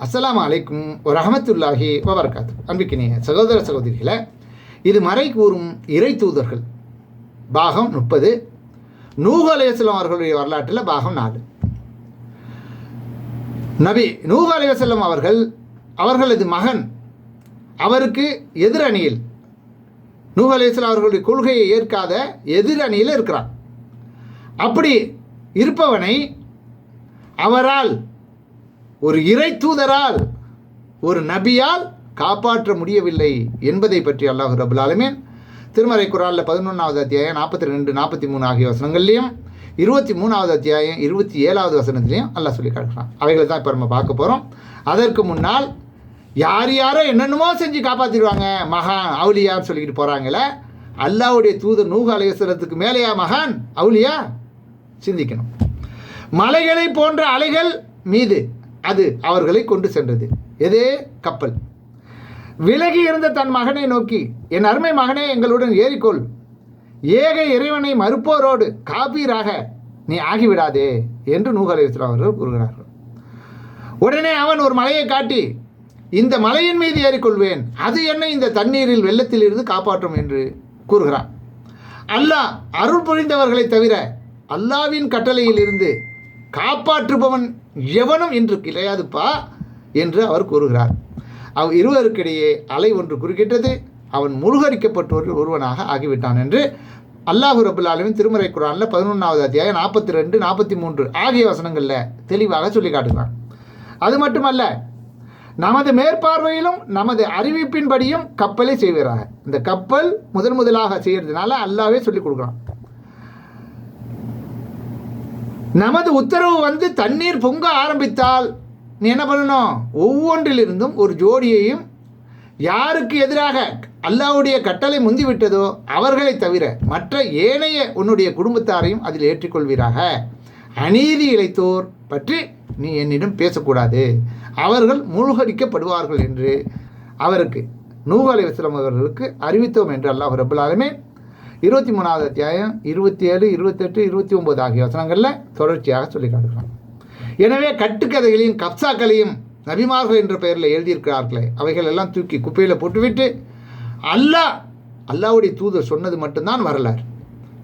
அஸ்ஸலாமு அலைக்கும் வரஹ்மத்துல்லாஹி வபரகாத்து. அன்பிக்கினிய சகோதர சகோதரிகளை, இது மறை கூறும் இறை தூதர்கள் பாகம் 30, நூஹ் அலைஹிஸ்ஸலாம் அவர்களுடைய வரலாற்றில் பாகம் 4. நபி நூஹ் அலைஹிஸ்ஸலாம் அவர்களது மகன் அவருக்கு எதிரணியில், நூஹ் அலைஹிஸ்ஸலாம் அவர்களுடைய கொள்கையை ஏற்காத எதிரணியில் இருக்கிறான். அப்படி இருப்பவனை அவரால், ஒரு இறை தூதரால், ஒரு நபியால் காப்பாற்ற முடியவில்லை என்பதை பற்றி அல்லாஹ் ரப்பல் ஆலமீன் திருமறை குர்ஆனில் 11வது அத்தியாயம் 42, 43 ஆகிய வசனங்கள்லையும் 23வது அத்தியாயம் 27வது வசனத்திலையும் அல்லாஹ் சொல்லி காட்டுறான். அவைகளை தான் இப்போ நம்ம பார்க்க போகிறோம். அதற்கு முன்னால் யாரோ என்னென்னமோ செஞ்சு காப்பாற்றிடுவாங்க, மகான் அவுலியான்னு சொல்லிக்கிட்டு போகிறாங்களே, அல்லாஹ்வுடைய தூதர் நூஹ் அலைஹிஸ்ஸலாத்துக்கு மேலேயா மகான் அவுலியா? சிந்திக்கணும். மலைகளை போன்ற அலைகள் மீது அது அவர்களை கொண்டு சென்றது. எது? கப்பல். விலகி இருந்த தன் மகனை நோக்கி, என் அருமை மகனே, எங்களுடன் ஏறிக்கொள், ஏக இறைவனை மறுப்போரோடு காபீராக நீ ஆகிவிடாதே என்று நூஹ் அலைஹிஸ்ஸலாம் அவர்கள் கூறுகிறார்கள். உடனே அவன் ஒரு மலையை காட்டி, இந்த மலையின் மீது ஏறிக்கொள்வேன், அது என்னை இந்த தண்ணீரில் வெள்ளத்தில் இருந்து காப்பாற்றும் என்று கூறுகிறான். அல்லாஹ் அருள் புரிந்தவர்களை தவிர அல்லாவின் கட்டளையில் இருந்து காப்பாற்றுபவன் எவனும் இன்று கிடையாதுப்பா என்று அவர் கூறுகிறார். இருவருக்கிடையே அலை ஒன்று குறுக்கிட்டது. அவன் முழுகரிக்கப்பட்டவர்கள் ஒருவனாக ஆகிவிட்டான் என்று அல்லாஹ் ரப்பல் ஆலமீன் திருமறை குர்ஆனில் 11வது அத்தியாயம் 42, 43 ஆகிய வசனங்களில் தெளிவாக சொல்லி காட்டுகிறான். அது மட்டுமல்ல, நமது மேற்பார்வையிலும் நமது அறிவிப்பின்படியும் கப்பலை செய்கிறாங்க. இந்த கப்பல் முதலாக செய்கிறதுனால அல்லாவே சொல்லிக் கொடுக்குறான். நமது உத்தரவு வந்து தண்ணீர் பொங்க ஆரம்பித்தால் நீ என்ன பண்ணணும்? ஒவ்வொன்றிலிருந்தும் ஒரு ஜோடியையும், யாருக்கு எதிராக அல்லாஹ்வுடைய கட்டளை முந்திவிட்டதோ அவர்களை தவிர மற்ற ஏனைய உன்னுடைய குடும்பத்தாரையும் அதில் ஏற்றிக்கொள்வீராக. அநீதி இழைத்தோர் பற்றி நீ என்னிடம் பேசக்கூடாது, அவர்கள் மூழ்கடிக்கப்படுவார்கள் என்று அவருக்கு, நூஹ் அலைஹிஸ்ஸலாம் அவர்களுக்கு அறிவித்தோம் என்று அல்லாஹ் ரப்பல் ஆலமீன் 23வது அத்தியாயம் 27, 28, 29 ஆகிய வசனங்களில் தொடர்ச்சியாக சொல்லி காட்டுகிறான். எனவே கட்டுக்கதைகளையும் கப்சாக்களையும் நபிமார்கள் என்ற பெயரில் எழுதியிருக்கிறார்களே, அவைகள் எல்லாம் தூக்கி குப்பையில் போட்டுவிட்டு அல்லாஹ்வுடைய தூதர் சொன்னது மட்டும்தான் வரலாறு.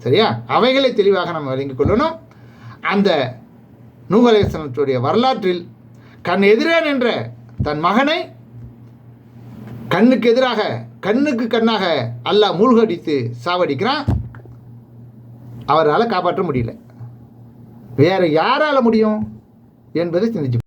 சரியா? அவைகளை தெளிவாக நம்ம விளங்கிக் கொள்ளணும். அந்த நூஹ் அலைஹிஸ்ஸலாத்துடைய வரலாற்றில் கண் எதிரே நின்ற தன் மகனை கண்ணுக்கு எதிராக, கண்ணுக்கு கண்ணாக அல்லாஹ் மூழ்கடித்து சாவடிக்கிறான். அவரால் காப்பாற்ற முடியல. வேற யாரால முடியும் என்பதை சிந்திச்சு